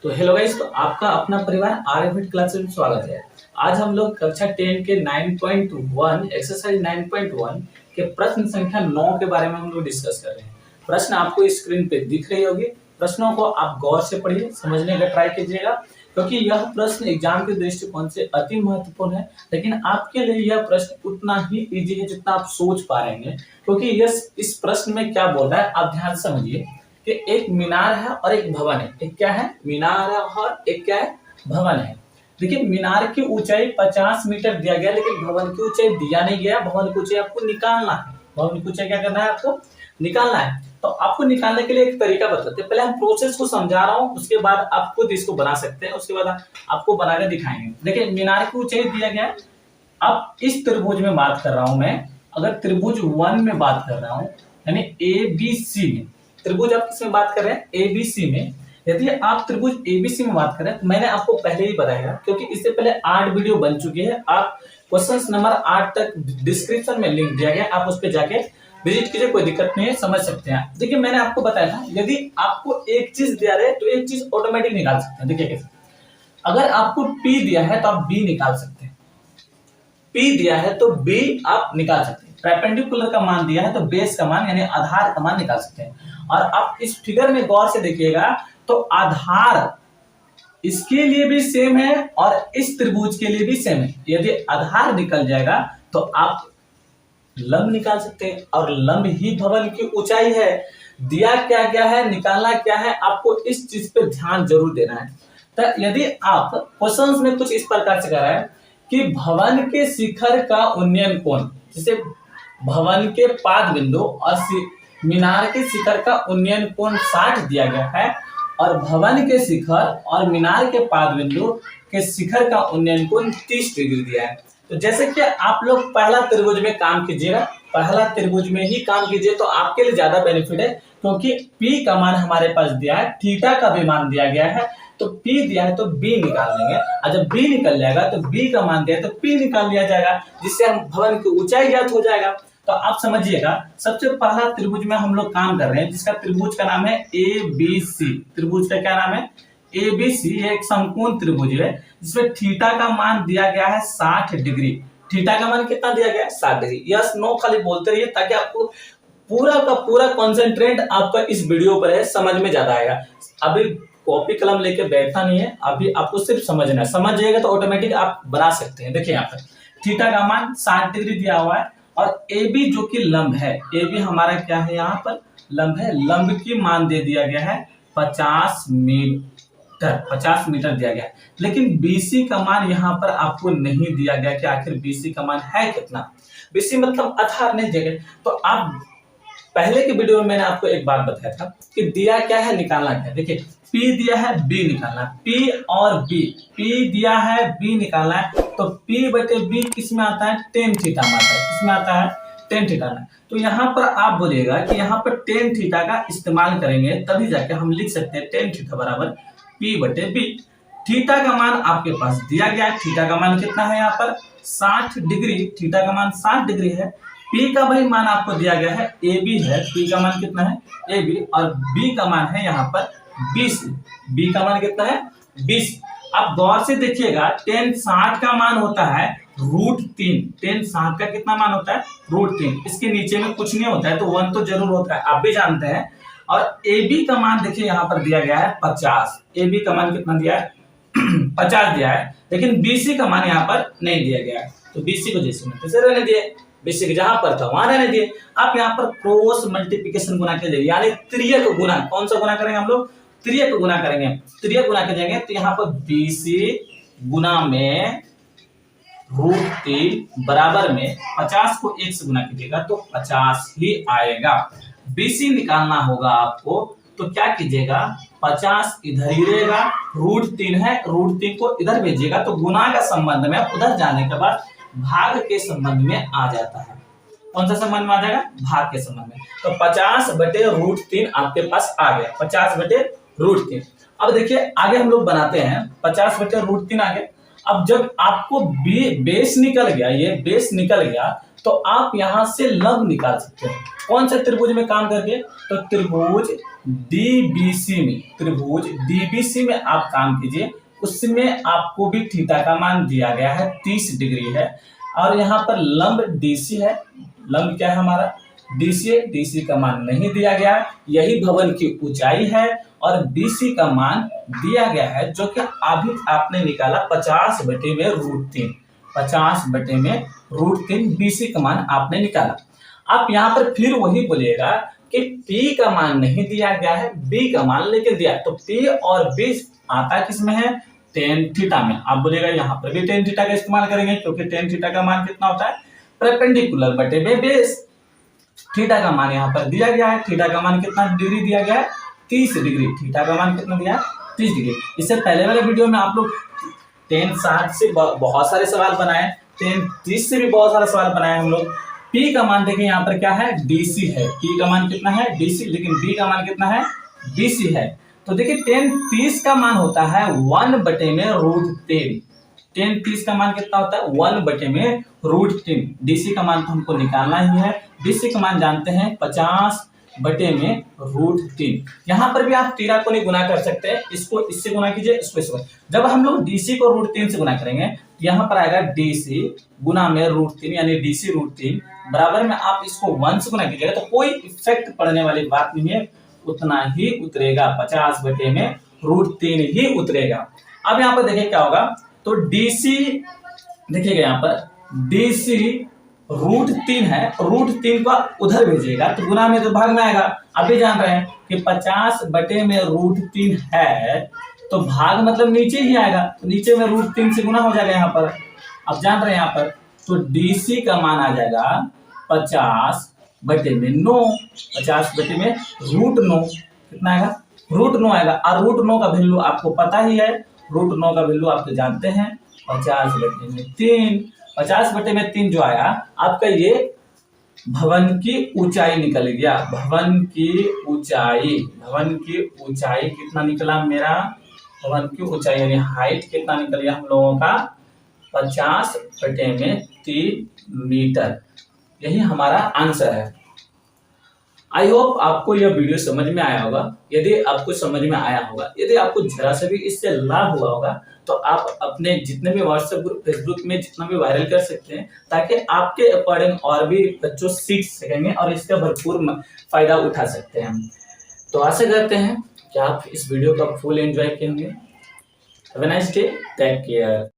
तो hello guys, तो आपका अपना परिवार आर्यभट्ट क्लासेस में स्वागत है। आज हम लोग कक्षा 10 के 9.1 एक्सरसाइज 9.1 के प्रश्न संख्या 9 के बारे में हम लोग डिस्कस कर रहे हैं। प्रश्न आपको स्क्रीन पे दिख रही होगी। प्रश्नों को आप गौर से पढ़िए, समझने का ट्राई कीजिएगा, क्योंकि यह प्रश्न एग्जाम के दृष्टिकोण से अति महत्वपूर्ण है। लेकिन आपके लिए यह प्रश्न उतना ही इजी है जितना आप सोच पा रहे हैं, क्योंकि इस प्रश्न में क्या बोल रहा है आप ध्यान से समझिए कि एक मीनार है और एक भवन है। एक क्या है? मीनार है और एक क्या है? भवन है। देखिए, मीनार की ऊंचाई 50 मीटर दिया गया, लेकिन भवन की ऊंचाई दिया नहीं गया। भवन की ऊंचाई आपको निकालना है। भवन की ऊंचाई क्या करना है? आपको निकालना है। तो आपको निकालने के लिए एक तरीका बताते हैं। पहले हम प्रोसेस को समझा रहा हूँ, उसके बाद आप खुद इसको बना सकते हैं। उसके बाद आपको बनाकर दिखाएंगे। देखिए, मीनार की ऊंचाई दिया गया है। अब इस त्रिभुज में बात कर रहा हूं मैं। अगर त्रिभुज 1 में बात कर रहा हूं, यानी ABC में, त्रिभुज आप किसमें बात कर रहे हैं? ABC में। यदि आप त्रिभुज ABC में बात करें, तो मैंने आपको पहले ही बताया, क्योंकि इससे पहले 8 वीडियो बन चुकी है। आप क्वेश्चन नंबर 8 तक डिस्क्रिप्शन में लिंक दिया गया, आप उस पर जाके विजिट कीजिए, कोई दिक्कत नहीं है, समझ सकते हैं। देखिए, मैंने आपको बताया था, यदि आपको एक चीज दिया रहे तो एक चीज ऑटोमेटिक निकाल सकते हैं। देखिए कैसे, अगर आपको P दिया है तो आप B निकाल सकते हैं। P दिया है तो B आप निकाल सकते हैं। परपेंडिकुलर का मान दिया है तो बेस का मान यानी आधार का मान निकाल सकते हैं। और आप इस फिगर में गौर से देखिएगा तो आधार इसके लिए भी सेम है और इस त्रिभुज के लिए भी सेम है। यदि आधार निकल जाएगा तो आप लंब निकाल सकते हैं, और लंब ही भवन की ऊंचाई है। दिया क्या क्या है, निकालना क्या है, आपको इस चीज पे ध्यान जरूर देना है। तो यदि आप क्वेश्चंस में कुछ इस प्रकार से कर रहे हैं कि भवन के शिखर का उन्नयन कोण, जैसे भवन के पाद बिंदु और मीनार के शिखर का उन्नयन कोण 60 दिया गया है, और भवन के शिखर और मीनार के पाद बिंदु के शिखर का उन्नयन कोण 30 डिग्री दिया है। तो जैसे कि आप लोग पहला त्रिभुज में काम कीजिएगा, पहला त्रिभुज में ही काम कीजिए तो आपके लिए ज्यादा बेनिफिट है, क्योंकि P का मान हमारे पास दिया है, थीटा का भी मान दिया गया है। तो P दिया है तो B निकाल लेंगे, और जब B निकल जाएगा तो B का मान दिया है तो P निकाल लिया जाएगा, जिससे हम भवन की ऊंचाई ज्ञात हो जाएगा। तो आप समझिएगा, सबसे पहला त्रिभुज में हम लोग काम कर रहे हैं, जिसका त्रिभुज का नाम है ABC। त्रिभुज का क्या नाम है? ABC। ये एक समकोण त्रिभुज है, जिसमें थीटा का मान दिया गया है 60 डिग्री। थीटा का मान कितना दिया गया है? 60 डिग्री। यस नो खाली बोलते रहिए, ताकि आपको पूरा का पूरा कॉन्सेंट्रेट आपका इस वीडियो पर है, समझ में ज्यादा आएगा। अभी कॉपी कलम लेके बैठना नहीं है, अभी आपको सिर्फ समझना है। समझ जाएगा तो ऑटोमेटिक आप बना सकते हैं। देखिए, यहाँ पर थीटा का मान 60 डिग्री दिया हुआ है, और AB जो कि लंब है, AB हमारा क्या है? यहाँ पर लंब है। लंब की मान दे दिया गया है 50 मीटर दिया गया है। लेकिन BC का मान यहाँ पर आपको नहीं दिया गया कि आखिर BC का मान है कितना। BC मतलब आधार नहीं दिया गया। तो आप पहले के वीडियो में मैंने आपको एक बात बताया था कि दिया क्या है, निकालना क्या है। देखिए, P दिया है, B निकालना है। P और B, P दिया है, B निकालना है। तो P बटे B किस में आता है? टेन थीटा में आता है। किसमें आता है? टेन थीटा में। तो यहाँ पर आप बोलिएगा कि यहाँ पर टेन थीटा का इस्तेमाल करेंगे, तभी जाके हम लिख सकते हैं टेन थीटा बराबर P बटे B। थीटा का मान आपके पास दिया गया है। थीटा का मान कितना है? यहाँ पर 60 डिग्री। थीटा का मान 60 डिग्री है। P का भाई मान आपको दिया गया है AB है। P का मान कितना है? AB। और B का मान है यहाँ पर 20। B का मान कितना है? 20। अब गौर से देखिएगा, टेन 60 का मान होता है √3। टेन 60 का कितना मान होता है? √3। इसके नीचे में कुछ नहीं होता है, तो 1 तो जरूर होता है, आप भी जानते हैं। और AB का मान देखिए यहाँ पर दिया गया है 50। AB का मान कितना दिया है? 50 दिया है। लेकिन BC का मान यहाँ पर नहीं दिया गया है, तो BC को जैसे तैसे रहने दिए। BC के जहां पर था वहां रहने दिए। आप यहाँ पर क्रॉस मल्टीप्लिकेशन गुना के जाइए, यानी त्रियक गुना। कौन सा गुना करेंगे हम लोग? त्रियक गुना करेंगे। त्रियक गुना के जाएंगे तो यहाँ पर BC गुना में √3 बराबर में 50 को 1 से गुना कीजिएगा तो 50 ही आएगा। BC निकालना होगा आपको, तो क्या कीजिएगा? 50 इधर ही रहेगा, √3 है, √3 को इधर भेजिएगा तो गुना का संबंध में उधर जाने के बाद भाग के संबंध में आ जाता है। कौन सा संबंध में आ जाएगा? भाग के संबंध में। तो 50 बटे √3 आपके पास आ गया। 50 बटे √3। अब देखिए, आगे हम लोग बनाते हैं। 50 बटे √3 आ गया। अब जब आपको बेस निकल गया, ये बेस निकल गया, तो आप यहां से लंब निकाल सकते हैं। कौन सा त्रिभुज में काम करके? तो त्रिभुज डीबीसी में, त्रिभुज डीबीसी में आप काम कीजिए। उसमें आपको भी थीटा का मान दिया गया है 30 डिग्री है, और यहाँ पर लंब डीसी है। लंब क्या है हमारा? डीसी है। डीसी का मान नहीं दिया गया, यही भवन की ऊंचाई है, और बीसी का मान दिया गया है जो कि अभी आपने निकाला 50/√3। 50/√3 बीसी का मान आपने निकाला। आप यहाँ पर फिर वही बोलिएगा कि P का मान नहीं दिया गया है, B का मान लेके दिया, तो P और B आता किसमें है? tan थीटा में। आप बोलिएगा यहाँ पर भी tan थीटा का इस्तेमाल करेंगे, क्योंकि tan थीटा का मान कितना होता है? परपेंडिकुलर बटे में बेस। थीटा का मान यहाँ पर दिया गया है। थीटा का मान कितना डिग्री दिया गया है? 30 डिग्री। थीटा का मान कितना दिया है? 30 डिग्री। इससे पहले वाले वीडियो में आप लोग tan 60 से बहुत सारे सवाल बनाए, tan 30 से भी बहुत सारे सवाल बनाए हम लोग। P का मान देखिए यहाँ पर क्या है? DC है। P का मान कितना है? DC, लेकिन B का मान कितना है? BC है। तो देखिए tan 30 का मान होता है 1/√3। tan 30 का मान कितना होता है? 1/√3। DC का मान तो हमको निकालना ही है। DC का मान जानते हैं 50/√3। यहाँ पर भी आप तिराकोनी गुना कर सकते हैं। इसको इससे गुना कीजिए, इसको इससे। जब हम लोग DC को √3 से गुना करेंगे, यहाँ पर आएगा DC गुना में √3, यानी DC √3 बराबर में आप इसको 1 से गुना कीजिएगा तो कोई इफेक्ट पड़ने वाली बात नहीं है, उतना ही उतरेगा। 50/√3 ही उतरेगा। अब यहाँ पर देखिए क्या होगा, तो DC देखिएगा यहाँ पर DC √3 है, √3 को उधर भेजिएगा तो गुना में तो भाग में आएगा। अभी जान रहे हैं कि 50/√3 है, तो भाग मतलब नीचे ही आएगा, तो नीचे में √3 से गुना हो जाएगा यहाँ पर। अब जान रहे हैं यहाँ पर, तो DC का मान आ जाएगा 50/9। 50/√9 कितना आएगा? √9 आएगा। और √9 का वैल्यू आपको पता ही है, √9 का वैल्यू आप तो जानते हैं 50/3। 50/3 जो आया आपका, ये भवन की ऊंचाई निकल गया। भवन की ऊंचाई, भवन की ऊंचाई कितना निकला मेरा? भवन की ऊंचाई यानी हाइट कितना निकल गया हम लोगों का? 50/3 मीटर। यही हमारा आंसर है। आई होप आपको यह वीडियो समझ में आया होगा। यदि आपको समझ में आया होगा, यदि आपको जरा सा भी इससे लाभ हुआ होगा, तो आप अपने जितने भी व्हाट्सएप ग्रुप, फेसबुक में जितना भी वायरल कर सकते हैं, ताकि आपके अकॉर्डिंग और भी बच्चों सीख सकेंगे और इसका भरपूर फायदा उठा सकते हैं। तो आशा करते हैं कि आप इस वीडियो का फुल एंजॉय करेंगे। Have a nice day, take care.